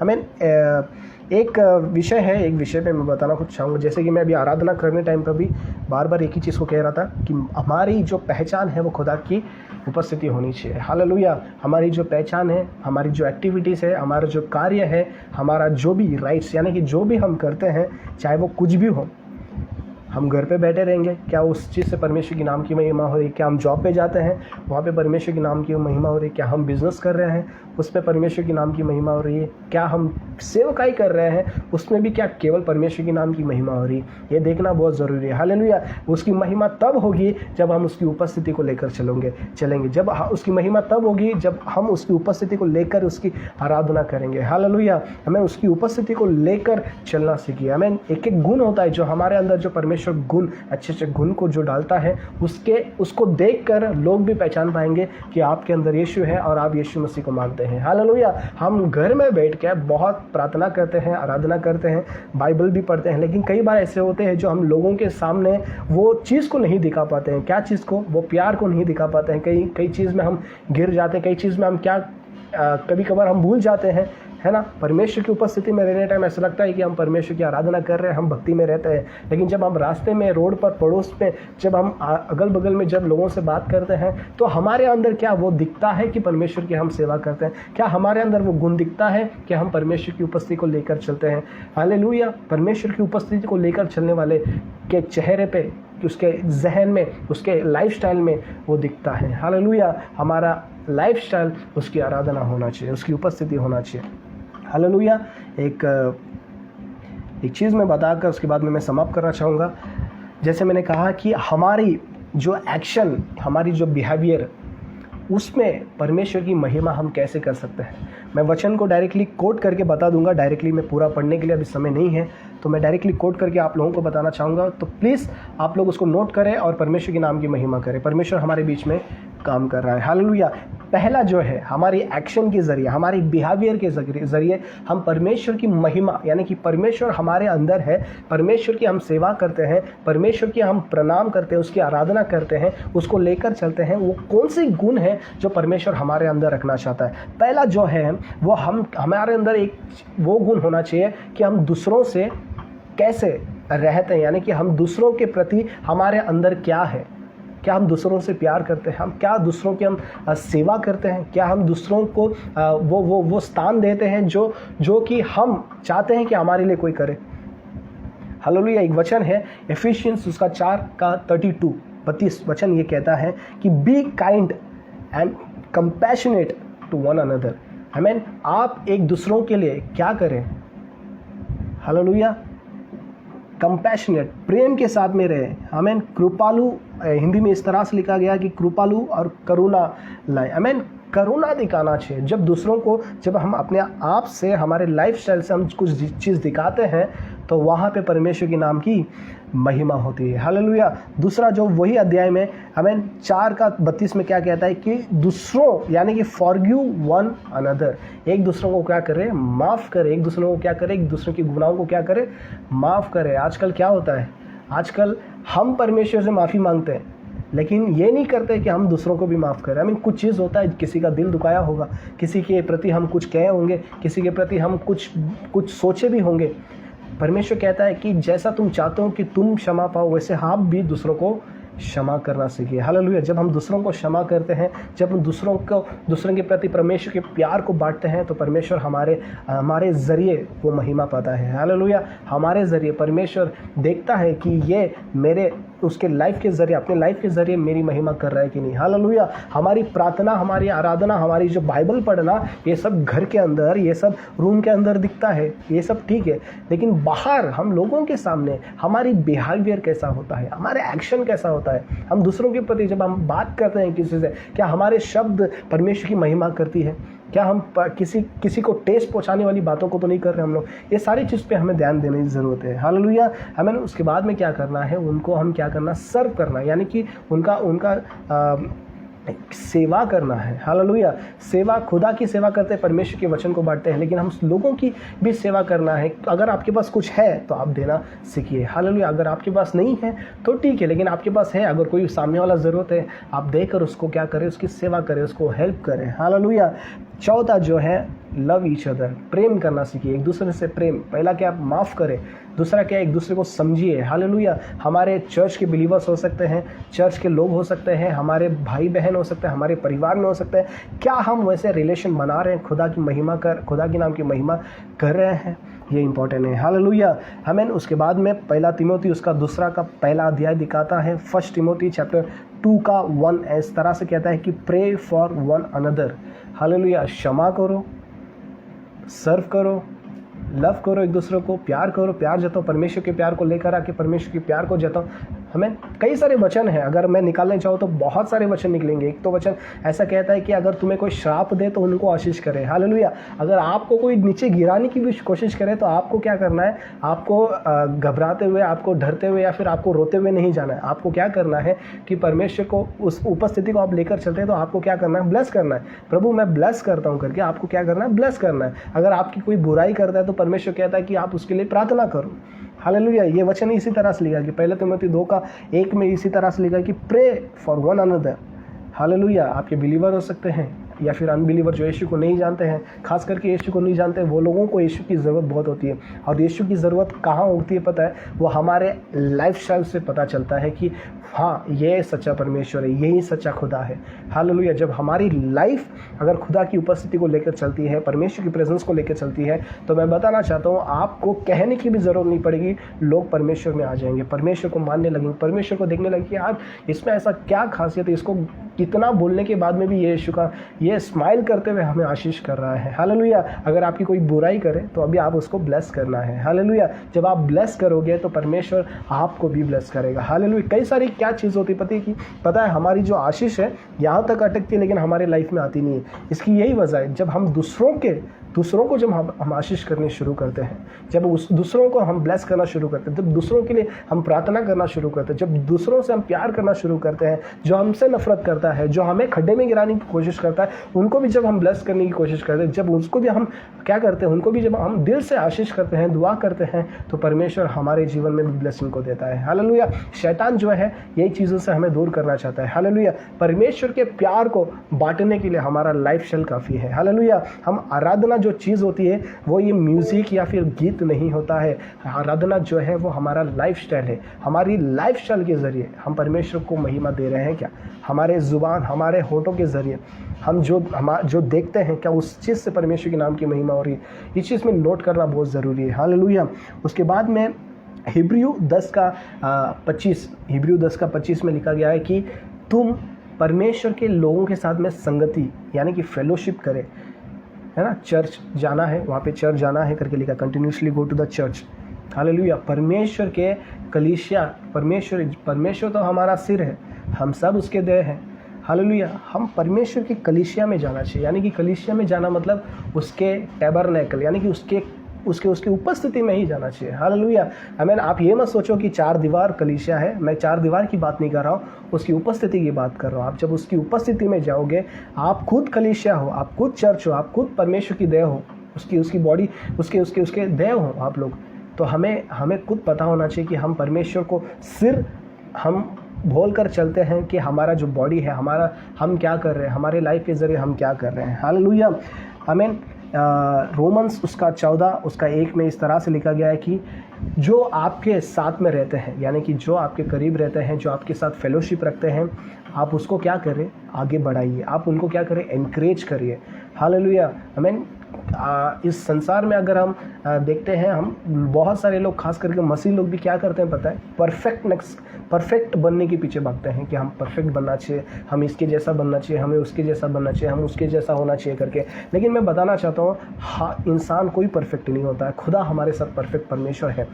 हमें एक विषय है, एक विषय पे मैं बताना कुछ चाहूँगा। जैसे कि मैं अभी आराधना करने टाइम पर भी बार बार एक ही चीज़ को कह रहा था कि हमारी जो पहचान है वो खुदा की उपस्थिति होनी चाहिए। हालेलुया। हमारी जो पहचान है, हमारी जो एक्टिविटीज़ है, हमारा जो कार्य है, हमारा जो भी राइट्स यानी कि जो भी हम करते हैं, चाहे वो कुछ भी हो, हम घर पे बैठे रहेंगे, क्या उस चीज़ से परमेश्वर की नाम की महिमा हो रही है? क्या हम जॉब पे जाते हैं, वहाँ पे परमेश्वर की नाम की महिमा हो रही है? क्या हम बिज़नेस कर रहे हैं, उस पर परमेश्वर की नाम की महिमा हो रही है? क्या हम सेवकाई कर रहे हैं, उसमें भी क्या केवल परमेश्वर की नाम की महिमा हो रही है? ये देखना बहुत ज़रूरी है। हालेलुया। उसकी महिमा तब होगी जब हम उसकी उपस्थिति को लेकर चलेंगे। जब उसकी महिमा तब होगी जब हम उसकी उपस्थिति को लेकर उसकी आराधना करेंगे। हालेलुया। हमें उसकी उपस्थिति को लेकर चलना सीखिए। हमें एक एक गुण होता है जो हमारे अंदर, जो परमेश्वर गुण, अच्छे अच्छे गुण को जो डालता है, उसको देखकर लोग भी पहचान पाएंगे कि आपके अंदर यीशु है और आप यीशु मसीह को मानते हैं। हालेलुया। हम घर में बैठ के बहुत प्रार्थना करते हैं, आराधना करते हैं, बाइबल भी पढ़ते हैं, लेकिन कई बार ऐसे होते हैं जो हम लोगों के सामने वो चीज़ को नहीं दिखा पाते हैं। क्या चीज़ को? वो प्यार को नहीं दिखा पाते हैं। कई चीज़ में हम गिर जाते हैं, कई चीज़ में हम कभी कभार हम भूल जाते हैं, है ना। परमेश्वर की उपस्थिति में रहने टाइम ऐसा लगता है कि हम परमेश्वर की आराधना कर रहे हैं, हम भक्ति में रहते हैं, लेकिन जब हम रास्ते में, रोड पर, पड़ोस में, जब हम अगल बगल में जब लोगों से बात करते हैं, तो हमारे अंदर क्या वो दिखता है कि परमेश्वर की हम सेवा करते हैं? क्या हमारे अंदर वो गुण दिखता है कि हम परमेश्वर की उपस्थिति को लेकर चलते हैं? हालेलुया। परमेश्वर की उपस्थिति को लेकर चलने वाले के चेहरे पे, उसके जहन में, उसके लाइफस्टाइल में वो दिखता है। हालेलुया। हमारा लाइफस्टाइल उसकी आराधना होना चाहिए, उसकी उपस्थिति होना चाहिए। हालेलुया। एक चीज़ मैं बताकर उसके बाद में मैं समाप्त करना चाहूँगा। जैसे मैंने कहा कि हमारी जो एक्शन, हमारी जो बिहेवियर, उसमें परमेश्वर की महिमा हम कैसे कर सकते हैं। मैं वचन को डायरेक्टली कोट करके बता दूंगा। डायरेक्टली मैं पूरा पढ़ने के लिए अभी समय नहीं है, तो मैं डायरेक्टली कोट करके आप लोगों को बताना चाहूँगा। तो प्लीज़ आप लोग उसको नोट करें और परमेश्वर के नाम की महिमा करें। परमेश्वर हमारे बीच में काम कर रहा है। हालेलुया। पहला जो है, हमारी एक्शन के ज़रिए, हमारी बिहेवियर के ज़रिए हम परमेश्वर की महिमा, यानी कि परमेश्वर हमारे अंदर है, परमेश्वर की हम सेवा करते हैं, परमेश्वर की हम प्रणाम करते हैं, उसकी आराधना करते हैं, उसको लेकर चलते हैं। वो कौन सी गुण है जो परमेश्वर हमारे अंदर रखना चाहता है? पहला जो है वो हमारे अंदर एक वो गुण होना चाहिए कि हम दूसरों से कैसे रहते हैं, यानी कि हम दूसरों के प्रति हमारे अंदर क्या है। क्या हम दूसरों से प्यार करते हैं? हम क्या दूसरों की हम सेवा करते हैं? क्या हम दूसरों को वो स्थान देते हैं जो कि हम चाहते हैं कि हमारे लिए कोई करे? हालेलुया। एक वचन है एफिशियंस उसका 4:32 वचन ये कहता है कि be kind and compassionate to one another. आमीन। आप एक दूसरों के लिए क्या करें? हालेलुया। कंपैशनेट, प्रेम के साथ में रहे। आमीन। कृपालु, हिंदी में इस तरह से लिखा गया कि कृपालु और करुणा लाए। आमीन। करुणा दिखाना चाहिए। जब हम अपने आप से, हमारे लाइफस्टाइल से हम कुछ चीज़ दिखाते हैं, तो वहाँ पे परमेश्वर के नाम की महिमा होती है। हालेलुया। दूसरा जो वही अध्याय में हमें 4:32 में क्या कहता है कि दूसरों, यानी कि फॉरगिव वन अनदर, एक दूसरों को क्या करे? माफ़ करे। एक दूसरों को क्या करे? एक दूसरों की गुनाहों को क्या करे? माफ़ करे। आजकल क्या होता है? आजकल हम परमेश्वर से माफ़ी मांगते हैं, लेकिन ये नहीं करते कि हम दूसरों को भी माफ़ करें। कुछ चीज़ होता है, किसी का दिल दुखाया होगा, किसी के प्रति हम कुछ कहे होंगे, किसी के प्रति हम कुछ सोचे भी होंगे। परमेश्वर कहता है कि जैसा तुम चाहते हो कि तुम क्षमा पाओ, वैसे आप भी दूसरों को क्षमा करना सीखिए। हालेलुया। जब हम दूसरों को क्षमा करते हैं, जब हम दूसरों के प्रति परमेश्वर के प्यार को बांटते हैं, तो परमेश्वर हमारे ज़रिए वो महिमा पाता है। हालेलुया। हमारे ज़रिए परमेश्वर देखता है कि ये उसके लाइफ के ज़रिए, अपने लाइफ के ज़रिए मेरी महिमा कर रहा है कि नहीं। हालेलुया। हमारी प्रार्थना, हमारी आराधना, हमारी जो बाइबल पढ़ना, ये सब घर के अंदर, ये सब रूम के अंदर दिखता है, ये सब ठीक है, लेकिन बाहर हम लोगों के सामने हमारी बिहेवियर कैसा होता है, हमारे एक्शन कैसा होता है, हम दूसरों के प्रति जब हम बात करते हैं किसी से, क्या हमारे शब्द परमेश्वर की महिमा करती है? क्या हम किसी को टेस्ट पहुंचाने वाली बातों को तो नहीं कर रहे हम लोग? ये सारी चीज़ पे हमें ध्यान देने की ज़रूरत है। हालेलुया। हमें उसके बाद में क्या करना है? उनको हम क्या करना? सर्व करना, यानी कि उनका सेवा करना है। हालेलुया। सेवा, खुदा की सेवा करते हैं, परमेश्वर के वचन को बांटते हैं, लेकिन हम लोगों की भी सेवा करना है। अगर आपके पास कुछ है तो आप देना सीखिए। हालेलुया। अगर आपके पास नहीं है तो ठीक है, लेकिन आपके पास है, अगर कोई सामने वाला ज़रूरत है, आप देकर उसको क्या करें? उसकी सेवा करें, उसको हेल्प करें। हालेलुया। चौथा जो है लव ईच अदर, प्रेम करना सीखिए, एक दूसरे से प्रेम। पहला क्या, माफ़ करें। दूसरा क्या, एक दूसरे को समझिए। हालेलुया। हमारे चर्च के बिलीवर्स हो सकते हैं, चर्च के लोग हो सकते हैं, हमारे भाई बहन हो सकते हैं, हमारे परिवार में हो सकते हैं। क्या हम वैसे रिलेशन बना रहे हैं, खुदा के नाम की महिमा कर रहे हैं? ये इंपॉर्टेंट है। हालेलुया। हमें उसके बाद में पहला तिमोथी उसका दूसरा का पहला अध्याय दिखाता है। फर्स्ट तिमोथी चैप्टर 2 का 1 इस तरह से कहता है कि pray for one another. Hallelujah. क्षमा करो, सर्व करो, लव करो, एक दूसरे को प्यार करो, प्यार जताओ, परमेश्वर के प्यार को लेकर आके परमेश्वर के प्यार को जताओ। हमें कई सारे वचन हैं, अगर मैं निकालने चाहूँ तो बहुत सारे वचन निकलेंगे। एक तो वचन ऐसा कहता है कि अगर तुम्हें कोई श्राप दे तो उनको आशीष करे। हालेलुया। अगर आपको कोई नीचे गिराने की भी कोशिश करे तो आपको क्या करना है, आपको घबराते हुए, आपको डरते हुए या फिर आपको रोते हुए नहीं जाना है। आपको क्या करना है कि परमेश्वर को उस उपस्थिति को आप लेकर चलते हैं तो आपको क्या करना है, ब्लेस करना है। प्रभु मैं ब्लेस करता हूँ करके आपको क्या करना है, ब्लेस करना है। अगर आपकी कोई बुराई करता है तो परमेश्वर कहता है कि आप उसके लिए प्रार्थना करो। हालेलुया। ये वचन इसी तरह से लिखा कि पहले तिमोथी 2 का 1 में इसी तरह से लिखा कि pray for one another. Hallelujah. आपके बिलीवर हो सकते हैं या फिर अनबिलीवर जो यीशु को नहीं जानते हैं, खास करके यीशु को नहीं जानते हैं, वो लोगों को यीशु की ज़रूरत बहुत होती है। और यीशु की ज़रूरत कहाँ होती है पता है, वो हमारे लाइफस्टाइल से पता चलता है कि हाँ ये सच्चा परमेश्वर है, यही सच्चा खुदा है। हालेलुया। जब हमारी लाइफ अगर खुदा की उपस्थिति को लेकर चलती है, परमेश्वर की प्रेजेंस को लेकर चलती है, तो मैं बताना चाहता हूँ आपको कहने की भी ज़रूरत नहीं पड़ेगी, लोग परमेश्वर में आ जाएंगे, परमेश्वर को मानने लगेंगे, परमेश्वर को देखने लगेंगे यार इसमें ऐसा क्या खासियत है, इसको कितना बोलने के बाद में भी यीशु का ये स्माइल करते हुए हमें आशीष कर रहा है। हालेलुया। अगर आपकी कोई बुराई करे तो अभी आप उसको ब्लेस करना है। हालेलुया। जब आप ब्लेस करोगे तो परमेश्वर आपको भी ब्लेस करेगा। हालेलुया। कई सारी क्या चीज़ होती है पता है, हमारी जो आशीष है यहाँ तक अटकती है लेकिन हमारे लाइफ में आती नहीं है। इसकी यही वजह है, जब हम दूसरों को जब हम आशीष करनी शुरू करते हैं, जब उस दूसरों को हम ब्लेस करना शुरू करते हैं, जब दूसरों के लिए हम प्रार्थना करना शुरू करते हैं, जब दूसरों से हम प्यार करना शुरू करते हैं, जो हमसे नफरत करता है, जो हमें खड्डे में गिराने की कोशिश करता है, उनको भी जब हम ब्लेस करने की कोशिश करते हैं, जब उसको भी हम क्या करते हैं, उनको भी जब हम दिल से आशीष करते हैं, दुआ करते हैं, तो परमेश्वर हमारे जीवन में भी ब्लेसिंग को देता है। हालेलुया। शैतान जो है यही चीज़ों से हमें दूर करना चाहता है। हालेलुया। परमेश्वर के प्यार को बांटने के लिए हमारा लाइफ स्टाइल काफ़ी है। हालेलुया। हम आराधना जो चीज़ होती है वो ये म्यूज़िक या फिर गीत नहीं होता है। आराधना जो है वो हमारा लाइफ स्टाइल है। हमारी लाइफ स्टाइल के ज़रिए हम परमेश्वर को महिमा दे रहे हैं क्या, हमारे ज़ुबान, हमारे होठों के ज़रिए हम जो देखते हैं, क्या उस चीज़ से परमेश्वर के नाम की महिमा हो रही है। इस चीज़ में नोट करना बहुत ज़रूरी है। हालेलुया। उसके बाद में हिब्रू 10 का 25 में लिखा गया है कि तुम परमेश्वर के लोगों के साथ में संगति यानी कि फेलोशिप करें, है ना। चर्च जाना है, वहाँ पे चर्च जाना है करके लिखा, continuously go to the church. Hallelujah. परमेश्वर के कलीसिया, परमेश्वर तो हमारा सिर है, हम सब उसके देह हैं। हालेलुया। हम परमेश्वर की कलीसिया में जाना चाहिए, यानी कि कलीसिया में जाना मतलब उसके टैबरनेकल यानी कि उसके उपस्थिति में ही जाना चाहिए। हालेलुया। आमीन। आप ये मत सोचो कि 4 दीवार कलीसिया है, मैं 4 दीवार की बात नहीं कर रहा हूँ, उसकी उपस्थिति की बात कर रहा हूँ। आप जब उसकी उपस्थिति में जाओगे, आप खुद कलीसिया हो, आप खुद चर्च हो, आप खुद परमेश्वर की देह हो, उसकी बॉडी, उसके देह हो आप लोग। तो हमें खुद पता होना चाहिए कि हम परमेश्वर को सिर हम बोल कर चलते हैं कि हमारा जो बॉडी है, हम क्या कर रहे हैं, हमारे लाइफ के ज़रिए हम क्या कर रहे हैं। हालेलुया। आमीन। रोमन्स उसका 14 उसका 1 में इस तरह से लिखा गया है कि जो आपके साथ में रहते हैं, यानी कि जो आपके करीब रहते हैं, जो आपके साथ फेलोशिप रखते हैं, आप उसको क्या करें, आगे बढ़ाइए, आप उनको क्या करें, एनकरेज करिए। हालेलुया। आमीन। इस संसार में अगर हम देखते हैं, हम बहुत सारे लोग, खास करके मसीह लोग भी क्या करते हैं पता है, परफेक्ट बनने के पीछे भागते हैं कि हम परफेक्ट बनना चाहिए, हम इसके जैसा बनना चाहिए, हमें उसके जैसा बनना चाहिए, हम उसके जैसा होना चाहिए करके। लेकिन मैं बताना चाहता हूँ, हाँ, इंसान कोई परफेक्ट नहीं होता है, खुदा हमारे साथ परफेक्ट परमेश्वर है।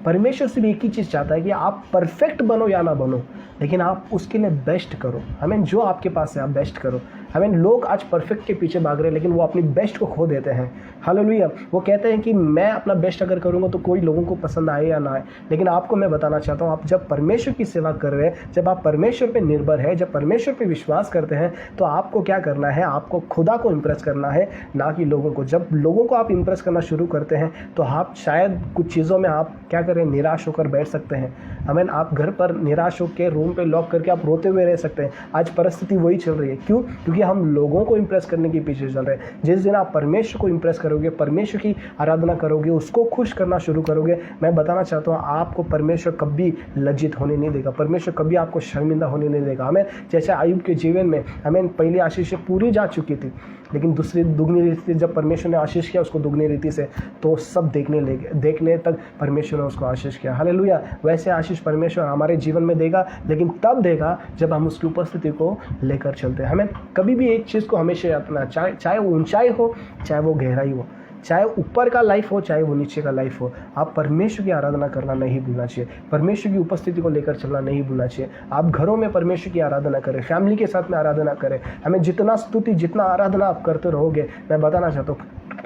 परमेश्वर सिर्फ एक ही चीज़ चाहता है कि आप परफेक्ट बनो या ना बनो, लेकिन आप उसके लिए बेस्ट करो। हमें जो आपके पास है आप बेस्ट करो। हमें लोग आज परफेक्ट के पीछे भाग रहे हैं लेकिन वो अपनी बेस्ट को खो देते हैं। हालेलुया। वो कहते हैं कि मैं अपना बेस्ट अगर करूँगा तो कोई लोगों को पसंद आए या ना आए, लेकिन आपको मैं बताना चाहता हूँ, आप जब परमेश्वर की सेवा कर रहे हैं, जब आप परमेश्वर पे निर्भर है, जब परमेश्वर पे विश्वास करते हैं, तो आपको क्या करना है, आपको खुदा को इम्प्रेस करना है, ना कि लोगों को। जब लोगों को आप इम्प्रेस करना शुरू करते हैं तो आप शायद कुछ चीज़ों में आप क्या करें, निराश होकर बैठ सकते हैं। हमें आप घर पर निराश होकर रूम पे लॉक करके आप रोते हुए रह सकते हैं। आज परिस्थिति वही चल रही है। क्यों? क्योंकि हम लोगों को इंप्रेस करने के पीछे चल रहे हैं। जिस दिन आप परमेश्वर को इंप्रेस करोगे, परमेश्वर की आराधना करोगे, उसको खुश करना शुरू करोगे, मैं बताना चाहता हूँ आपको परमेश्वर कभी लज्जित होने नहीं देगा, परमेश्वर कभी आपको शर्मिंदा होने नहीं देगा। हमें जैसे आयुब के जीवन में हमें पहली आशीष पूरी जा चुकी थी, लेकिन दूसरी दुगनी रीति से जब परमेश्वर ने आशीष किया उसको दुगनी रीति से, तो सब देखने तक परमेश्वर ने उसको आशीष किया। हालेलुया। वैसे आशीष परमेश्वर हमारे जीवन में देगा, लेकिन तब देगा जब हम उसकी उपस्थिति को लेकर चलते हैं। हमें कभी भी एक चीज़ को हमेशा अपना, चाहे वो ऊंचाई हो, चाहे वो गहराई हो, चाहे ऊपर का लाइफ हो, चाहे वो नीचे का लाइफ हो, आप परमेश्वर की आराधना करना नहीं भूलना चाहिए, परमेश्वर की उपस्थिति को लेकर चलना नहीं भूलना चाहिए। आप घरों में परमेश्वर की आराधना करें, फैमिली के साथ में आराधना करें। हमें जितना स्तुति, जितना आराधना आप करते रहोगे, मैं बताना चाहता हूँ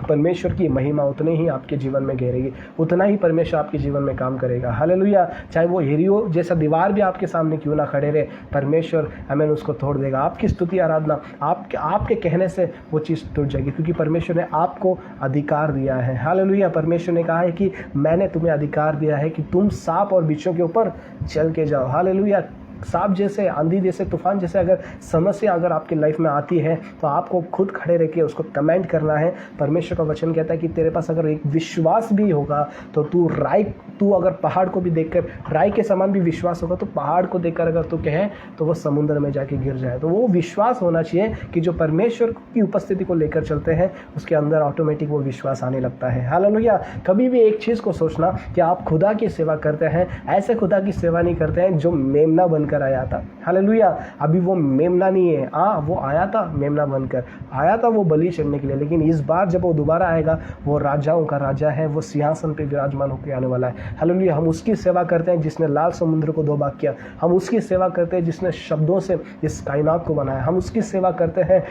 परमेश्वर की महिमा उतनी ही आपके जीवन में गहरेगी, उतना ही परमेश्वर आपके जीवन में काम करेगा। हालेलुया। चाहे वो एरियो जैसा दीवार भी आपके सामने क्यों ना खड़े रहे, परमेश्वर हमें उसको तोड़ देगा। आपकी स्तुति आराधना आपके कहने से वो चीज़ टूट जाएगी, क्योंकि परमेश्वर ने आपको अधिकार दिया है। हालेलुया। परमेश्वर ने कहा है कि मैंने तुम्हें अधिकार दिया है कि तुम सांप और बिच्छों के ऊपर चल के जाओ। हालेलुया। सांप जैसे, आंधी जैसे, तूफान जैसे अगर समस्या अगर आपकी लाइफ में आती है, तो आपको खुद खड़े रह के उसको कमेंट करना है। परमेश्वर का वचन कहता है कि तेरे पास अगर एक विश्वास भी होगा तो तू अगर पहाड़ को भी देखकर, राई के समान भी विश्वास होगा, तो पहाड़ को देखकर अगर तू कहे तो वो समुद्र में जाके गिर जाए। तो वो विश्वास होना चाहिए कि जो परमेश्वर की उपस्थिति को लेकर चलते हैं, उसके अंदर ऑटोमेटिक वो विश्वास आने लगता है। हालेलुया। कभी भी एक चीज़ को सोचना कि आप खुदा की सेवा करते हैं, ऐसे खुदा की सेवा नहीं करते हैं जो मेमना बनकर आया था। हालेलुया। अभी वो मेमना नहीं है, वो आया था मेमना बनकर, आया था वो बलि चढ़ने के लिए, लेकिन इस बार जब वो दोबारा आएगा, वो राजाओं का राजा है, वो सिंहासन पे विराजमान होकर आने वाला है। हालेलुया। हम उसकी सेवा करते हैं जिसने लाल समुद्र को दो भाग किया, हम उसकी सेवा करते हैं जिसने शब्दों से इस कायनात को बनाया, हम उसकी सेवा करते हैं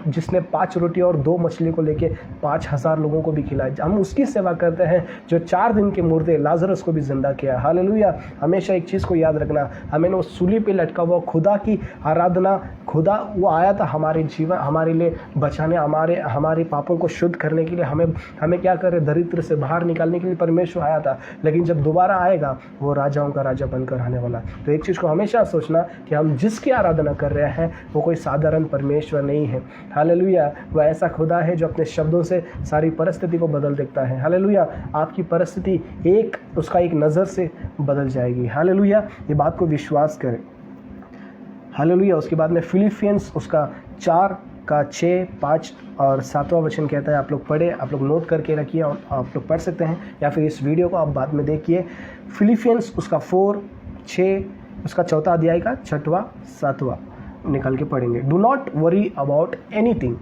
जिसने 5 रोटी और 2 मछली को लेके 5000 लोगों को भी खिलाया, हम उसकी सेवा करते हैं जो 4 दिन के मुर्दे लाजरस को भी जिंदा किया। हालेलुया। हमेशा एक चीज़ को याद रखना, हमें वो सूली पे लटका हुआ खुदा की आराधना, खुदा वो आया था हमारे जीवन, हमारे लिए बचाने, हमारे पापों को शुद्ध करने के लिए, हमें क्या करे, दरिद्र से बाहर निकालने के लिए परमेश्वर आया था। लेकिन जब दोबारा आएगा, वो राजाओं का राजा बनकर आने वाला। तो एक चीज़ को हमेशा सोचना कि हम जिसकी आराधना कर रहे हैं वो कोई साधारण परमेश्वर नहीं है। हालेलुया। वह ऐसा खुदा है जो अपने शब्दों से सारी परिस्थिति को बदल देता है। हालेलुया। आपकी परिस्थिति उसका एक नज़र से बदल जाएगी। हालेलुया। ये बात को विश्वास करें। हालेलुया। उसके बाद में फिलिपियंस उसका 4 का 6, 5 और 7वां वचन कहता है। आप लोग पढ़े, आप लोग नोट करके रखिए और आप लोग पढ़ सकते हैं, या फिर इस वीडियो को आप बाद में देखिए। फिलिपियंस उसका 4, 6, उसका 4वां अध्याय का 6वां 7वां निकल के पढ़ेंगे। Do not worry about anything.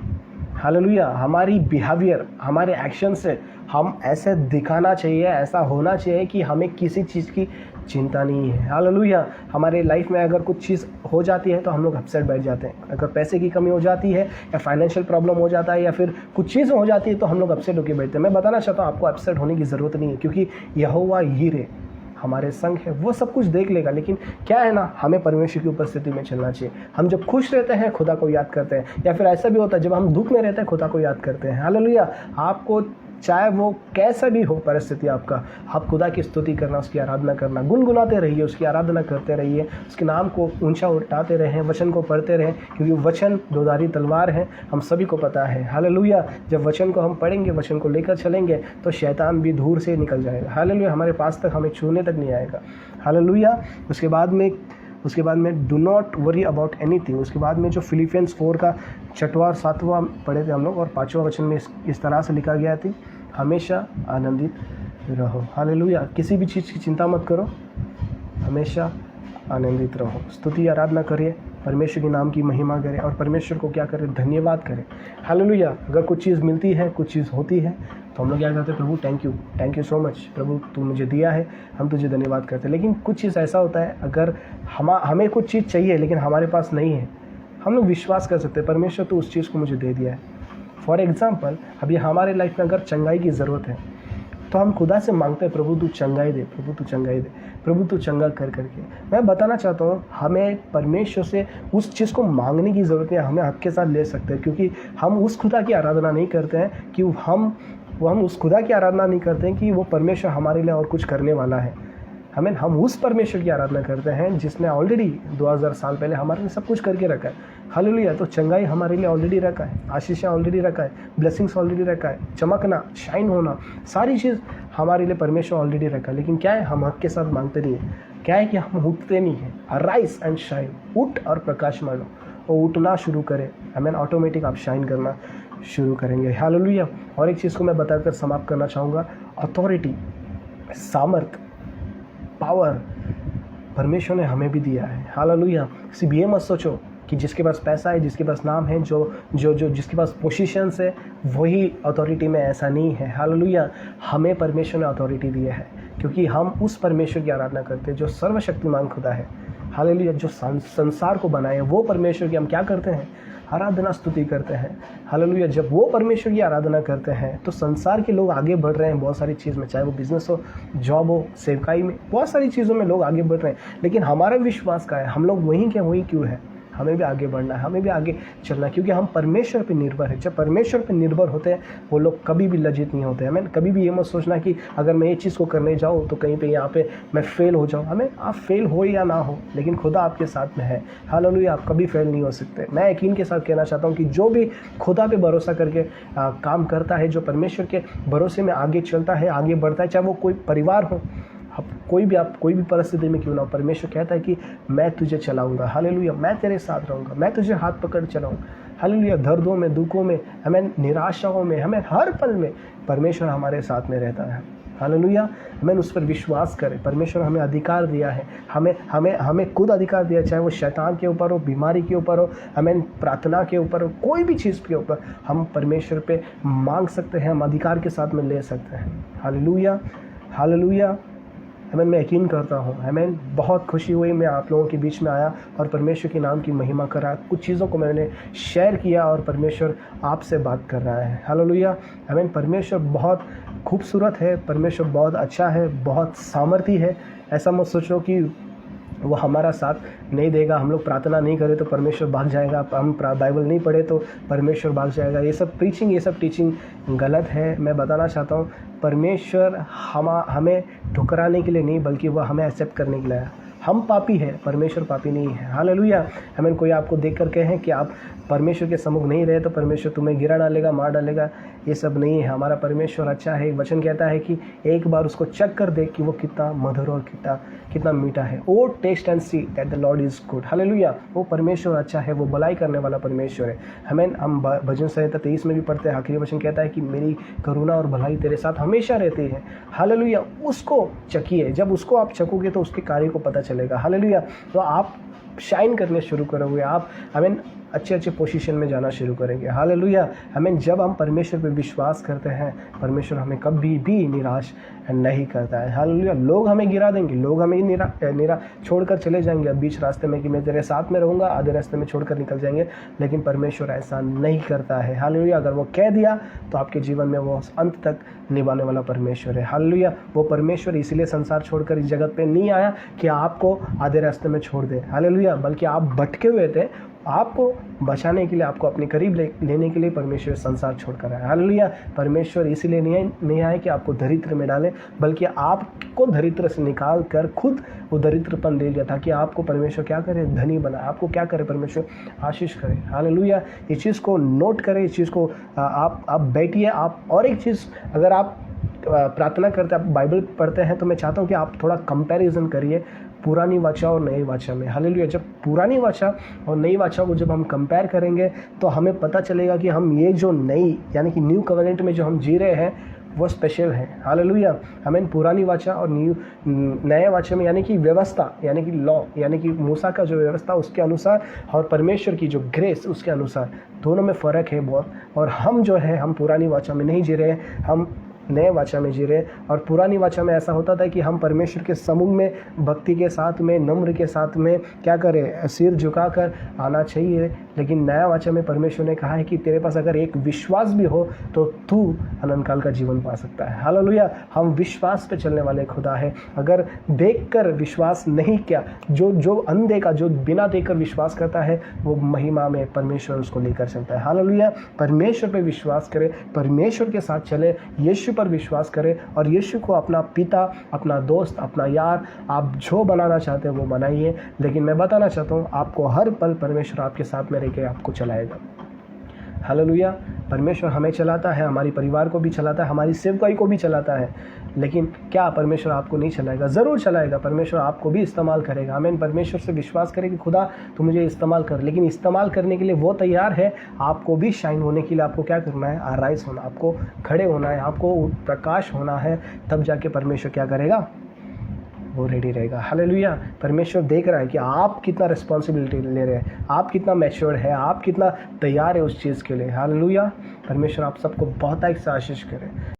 Hallelujah. हमारी बिहेवियर, हमारे एक्शन से हम ऐसे दिखाना चाहिए, ऐसा होना चाहिए कि हमें किसी चीज़ की चिंता नहीं है। हालेलुया। हमारे लाइफ में अगर कुछ चीज़ हो जाती है तो हम लोग अपसेट बैठ जाते हैं। अगर पैसे की कमी हो जाती है, या फाइनेंशियल प्रॉब्लम हो जाता है, या फिर कुछ चीज़ हो जाती है, तो हम लोग अपसेट होकर बैठते हैं। मैं बताना चाहता हूँ आपको अपसेट होने की ज़रूरत नहीं है, क्योंकि यहोवा यीरे हमारे संग है, वो सब कुछ देख लेगा। लेकिन क्या है ना, हमें परमेश्वर की उपस्थिति में चलना चाहिए। हम जब खुश रहते हैं खुदा को याद करते हैं, या फिर ऐसा भी होता है जब हम दुख में रहते हैं खुदा को याद करते हैं। हालेलुया। आपको चाहे वो कैसा भी हो परिस्थिति आपका, आप खुदा की स्तुति करना, उसकी आराधना करना, गुनगुनाते रहिए, उसकी आराधना करते रहिए, उसके नाम को ऊंचा उठाते रहें, वचन को पढ़ते रहें, क्योंकि वचन दोधारी तलवार है, हम सभी को पता है। हालेलुया। जब वचन को हम पढ़ेंगे, वचन को लेकर चलेंगे, तो शैतान भी दूर से निकल जाएगा। हालेलुया। हमारे पास तक, हमें छूने तक नहीं आएगा। हालेलुया। उसके बाद में do not worry about anything. उसके बाद में जो फिलिपियंस 4 का 6वां और 7वां पढ़े थे हम लोग, और 5वां वचन में इस तरह से लिखा गया थी, हमेशा आनंदित रहो। हालेलुया। किसी भी चीज़ की चिंता मत करो, हमेशा आनंदित रहो। स्तुति आराधना करिए, परमेश्वर के नाम की महिमा करें, और परमेश्वर को क्या करें, धन्यवाद करें। हालेलुया। अगर कुछ चीज़ मिलती है, कुछ चीज़ होती है, तो हम लोग क्या करते हैं, प्रभु थैंक यू सो मच, प्रभु तू मुझे दिया है, हम तुझे धन्यवाद करते हैं। लेकिन कुछ चीज़ ऐसा होता है, अगर हमें कुछ चीज़ चाहिए लेकिन हमारे पास नहीं है, हम लोग विश्वास कर सकते हैं परमेश्वर तो उस चीज़ को मुझे दे दिया है। फॉर एग्जाम्पल, अभी हमारे लाइफ में अगर चंगाई की ज़रूरत है, तो हम खुदा से मांगते हैं, प्रभु तू चंगाई दे, प्रभु तू चंगाई दे, प्रभु तू चंगा कर करके। मैं बताना चाहता हूँ, हमें परमेश्वर से उस चीज़ को मांगने की ज़रूरत है, हमें हक के साथ ले सकते हैं, क्योंकि हम उस खुदा की आराधना नहीं करते हैं कि हम उस खुदा की आराधना नहीं करते हैं कि वो परमेश्वर हमारे लिए और कुछ करने वाला है। हमें हम उस परमेश्वर की आराधना करते हैं जिसने ऑलरेडी 2000 साल पहले हमारे लिए सब कुछ करके रखा है। हालेलुया। तो चंगाई हमारे लिए ऑलरेडी रखा है, आशीषें ऑलरेडी रखा है, ब्लेसिंग्स ऑलरेडी रखा है, चमकना, शाइन होना, सारी चीज़ हमारे लिए परमेश्वर ऑलरेडी रखा है। लेकिन क्या है, हम हक के साथ मांगते नहीं है। क्या है कि हम उठते नहीं हैं। अराइज एंड शाइन, उठ और प्रकाश मानो, और उठना शुरू करें, हमें ऑटोमेटिक आप शाइन करना शुरू करेंगे। हालेलुया। और एक चीज़ को मैं बताकर समाप्त करना चाहूँगा, अथॉरिटी, सामर्थ, पावर परमेश्वर ने हमें भी दिया है। हालेलुया। सिर्फ ये मत सोचो कि जिसके पास पैसा है, जिसके पास नाम है, जो जिसके पास पोजीशंस है वही अथॉरिटी में, ऐसा नहीं है। हालेलुया। हमें परमेश्वर ने अथॉरिटी दी है क्योंकि हम उस परमेश्वर की आराधना करते हैं जो सर्वशक्तिमान खुदा है। हालेलुया। जो संसार को बनाए वो परमेश्वर की हम क्या करते हैं, आराधना स्तुति करते हैं। हालेलुया। जब वो परमेश्वर की आराधना करते हैं तो संसार के लोग आगे बढ़ रहे हैं बहुत सारी चीज़ में, चाहे वो बिजनेस हो, जॉब हो, सेवकाई में, बहुत सारी चीज़ों में लोग आगे बढ़ रहे हैं। लेकिन हमारा विश्वास का है, हम लोग वहीं के वहीं क्यों है, हमें भी आगे बढ़ना है, हमें भी आगे चलना है, क्योंकि हम परमेश्वर पे निर्भर है। जब परमेश्वर पे निर्भर होते हैं वो लोग कभी भी लज्जित नहीं होते हैं। हमें कभी भी ये मत सोचना कि अगर मैं ये चीज़ को करने जाऊँ तो कहीं पे यहाँ पे मैं फेल हो जाऊँ। हमें आप फेल हो या ना हो, लेकिन खुदा आपके साथ में है। हालेलुया। आप कभी फेल नहीं हो सकते। मैं यकीन के साथ कहना चाहता हूँ कि जो भी खुदा पे भरोसा करके काम करता है, जो परमेश्वर के भरोसे में आगे चलता है, आगे बढ़ता है, चाहे वो कोई परिवार हो, आप कोई भी परिस्थिति में क्यों ना हो, परमेश्वर कहता है कि मैं तुझे चलाऊंगा। हालेलुया। मैं तेरे साथ रहूंगा, मैं तुझे हाथ पकड़ चलाऊंगा। हालेलुया। दर्दों में, दुखों में, हमें निराशाओं में, हमें हर पल में परमेश्वर हमारे साथ में रहता है। हालेलुया। हमें उस पर विश्वास करें। परमेश्वर हमें अधिकार दिया है, हमें खुद अधिकार दिया, चाहे वो शैतान के ऊपर हो, बीमारी के ऊपर हो, हमें प्रार्थना के ऊपर हो, कोई भी चीज़ के ऊपर हम परमेश्वर पे मांग सकते हैं, हम अधिकार के साथ में ले सकते हैं। हालेलुया। हालेलुया। मैं यकीन करता हूँ, हमें बहुत खुशी हुई मैं आप लोगों के बीच में आया और परमेश्वर के नाम की महिमा करा। कुछ चीज़ों को मैंने शेयर किया और परमेश्वर आपसे बात कर रहा है। हालेलुया। परमेश्वर बहुत खूबसूरत है, परमेश्वर बहुत अच्छा है, बहुत सामर्थी है। ऐसा मत सोचो कि वो हमारा साथ नहीं देगा, हम लोग प्रार्थना नहीं करें तो परमेश्वर भाग जाएगा, हम बाइबल नहीं पढ़े तो परमेश्वर भाग जाएगा। ये सब प्रीचिंग, ये सब टीचिंग गलत है। मैं बताना चाहता हूँ, परमेश्वर हमें ठुकराने के लिए नहीं, बल्कि वह हमें एक्सेप्ट करने के लिए आया। हम पापी हैं, परमेश्वर पापी नहीं है। हालेलुया। कोई आपको देख कर कहें कि आप परमेश्वर के सम्मुख नहीं रहे तो परमेश्वर तुम्हें गिरा डालेगा, मार डालेगा, ये सब नहीं है। हमारा परमेश्वर अच्छा है। वचन कहता है कि एक बार उसको चख कर देख कि वो कितना मधुर और कितना मीठा है। O taste and see that the lord is good. Hallelujah. वो परमेश्वर अच्छा है, वो भलाई करने वाला परमेश्वर है। हम भजन संहिता 23 में भी पढ़ते हैं, आखिरी वचन कहता है कि मेरी करुणा और भलाई तेरे साथ हमेशा रहती है। हालेलुया। उसको चखिए, जब उसको आप चखोगे तो उसके कार्य को पता चलेगा। हालेलुया। तो आप शाइन करने शुरू करोगे, आप अच्छे पोजीशन में जाना शुरू करेंगे। हालेलुया। जब हम परमेश्वर पे विश्वास करते हैं, परमेश्वर हमें कभी भी निराश नहीं करता है। हालेलुया। लोग हमें गिरा देंगे, लोग हमें छोड़कर चले जाएंगे बीच रास्ते में कि मैं तेरे साथ में रहूँगा, आधे रास्ते में छोड़कर निकल जाएंगे, लेकिन परमेश्वर ऐसा नहीं करता है। हालेलुया। अगर वो कह दिया तो आपके जीवन में वो अंत तक निभाने वाला परमेश्वर है। हालेलुया। वो परमेश्वर इसीलिए संसार छोड़कर इस जगत पे नहीं आया कि आपको आधे रास्ते में छोड़ दे। हालेलुया। बल्कि आप भटके हुए थे, आपको बचाने के लिए, आपको अपने करीब लेने के लिए परमेश्वर संसार छोड़कर आया। हालेलुया। परमेश्वर इसीलिए नहीं आए कि आपको दरिद्र में डाले, बल्कि आपको दरिद्र से निकाल कर खुद वो दरिद्रपन ले लिया ताकि आपको परमेश्वर क्या करे, धनी बना। आपको क्या करे, परमेश्वर आशीष करे। हालेलुया। इस चीज़ को नोट करें, इस चीज़ को आप बैठिए। आप और एक चीज़, अगर आप प्रार्थना करते, आप बाइबल पढ़ते हैं, तो मैं चाहता हूँ कि आप थोड़ा कंपैरिजन करिए पुरानी वाचा और नई वाचा में। हालेलुया। जब पुरानी वाचा और नई वाचा को जब हम कंपेयर करेंगे तो हमें पता चलेगा कि हम ये जो नई यानी कि न्यू कवेनेंट में जो हम जी रहे हैं वो स्पेशल है। हालेलुया। पुरानी वाचा और नए वाचा में यानी कि व्यवस्था, यानी कि लॉ, यानी कि मूसा का जो व्यवस्था उसके अनुसार और परमेश्वर की जो ग्रेस उसके अनुसार, दोनों में फ़र्क है बहुत। और हम जो है, हम पुरानी वाचा में नहीं जी रहे हैं, हम नए वाचा में जी रहे। और पुरानी वाचा में ऐसा होता था कि हम परमेश्वर के समूह में भक्ति के साथ में, नम्र के साथ में क्या करें, सिर झुकाकर आना चाहिए। लेकिन नया वाचा में परमेश्वर ने कहा है कि तेरे पास अगर एक विश्वास भी हो तो तू अनंत काल का जीवन पा सकता है। हालेलुया। हम विश्वास पे चलने वाले खुदा है। अगर देखकर विश्वास नहीं किया, जो अनदेखा, जो बिना देखकर विश्वास करता है, वो महिमा में परमेश्वर उसको लेकर चलता है। हालेलुया। परमेश्वर पे विश्वास करें, परमेश्वर के साथ चले, यीशु पर विश्वास करें और यीशु को अपना पिता, अपना दोस्त, अपना यार, आप जो बनाना चाहते हैं वो बनाइए। लेकिन मैं बताना चाहता हूँ आपको हर पल परमेश्वर आपके साथ में रह के आपको चलाएगा। हालेलुया। परमेश्वर हमें चलाता है, हमारी परिवार को भी चलाता है, हमारी सेवकाई को भी चलाता है। लेकिन क्या परमेश्वर आपको नहीं चलाएगा? ज़रूर चलाएगा। परमेश्वर आपको भी इस्तेमाल करेगा। आमीन। परमेश्वर से विश्वास करें कि खुदा तो मुझे इस्तेमाल कर, लेकिन इस्तेमाल करने के लिए वो तैयार है। आपको भी शाइन होने के लिए आपको क्या करना है? अराइज होना, आपको खड़े होना है, आपको प्रकाश होना है। तब जाके परमेश्वर क्या करेगा? वो रेडी रहेगा। हालेलुया। परमेश्वर देख रहा है कि आप कितना रिस्पॉन्सिबिलिटी ले रहे हैं, आप कितना मैच्योर है, आप कितना तैयार है उस चीज़ के लिए। हालेलुया। परमेश्वर आप सबको बहुत आशीष करे।